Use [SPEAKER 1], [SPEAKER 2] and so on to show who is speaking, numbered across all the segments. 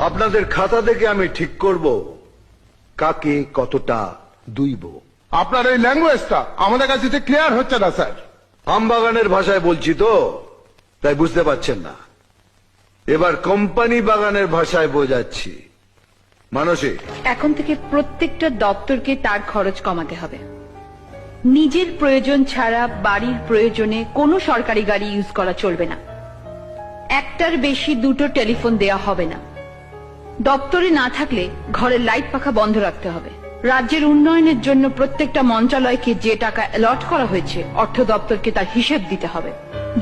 [SPEAKER 1] আপনাদের খাতা দেখে আমি ঠিক করব কাকে কতটা দুইব।
[SPEAKER 2] আপনার এই ল্যাঙ্গুয়েজটা আমাদের কাছে ক্লিয়ার হচ্ছে না স্যার।
[SPEAKER 1] আমবাগানের ভাষায় বলছি তো, তাই বুঝতে পারছেন না। এবার কোম্পানি বাগানের ভাষায় বোঝাচ্ছি। মানসী,
[SPEAKER 3] এখন থেকে প্রত্যেকটা দপ্তরকে তার খরচ কমাতে হবে। নিজের প্রয়োজন ছাড়া বাড়ির প্রয়োজনে কোনো সরকারি গাড়ি ইউজ করা চলবে না। একটার বেশি দুটো টেলিফোন দেয়া হবে না। দপ্তরে না থাকলে ঘরের লাইট পাখা বন্ধ রাখতে হবে। রাজ্যের উন্নয়নের জন্য প্রত্যেকটা মন্ত্রণালয়কে যে টাকা অ্যালট করা হয়েছে অর্থ দপ্তরকে তার হিসেব দিতে হবে।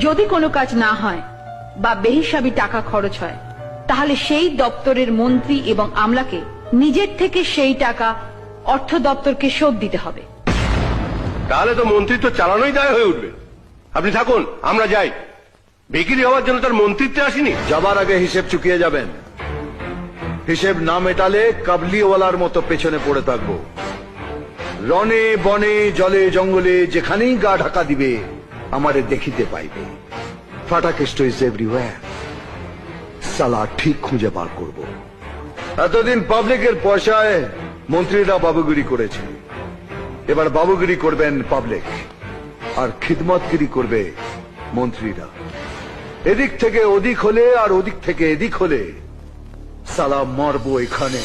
[SPEAKER 3] যদি কোনো কাজ না হয় বা বেহিসাবি টাকা খরচ হয় তাহলে সেই দপ্তরের মন্ত্রী এবং আমলাকে নিজের থেকে সেই টাকা অর্থ দপ্তরকে শোধ দিতে হবে।
[SPEAKER 4] তাহলে তো মন্ত্রিত্ব চালানোই দায় হয়ে উঠবে। আপনি থাকুন, আমরা যাই। বিক্রি হওয়ার জন্য তার মন্ত্রিত্বে আসিনি।
[SPEAKER 1] যাবার আগে হিসেব চুকিয়ে যাবেন। হিসেব না মেটালে কাবলিওয়ালার মতো পেছনে পড়ে থাকবো। রনে বনে জলে জঙ্গলে যেখানেই গা ঢাকা দিবে আমারে দেখিতে পাইবে। Fatakeshto is everywhere. সালা ঠিক খুঁজে বার করব। এতদিন পাবলিকের পয়সায় মন্ত্রীরা বাবুগিরি করেছে, এবার বাবুগিরি করবেন পাবলিক, আর খিদমতগিরি করবে মন্ত্রীরা। এদিক থেকে ওদিক হলে আর ওদিক থেকে এদিক হলে সালা মারবো এখানে।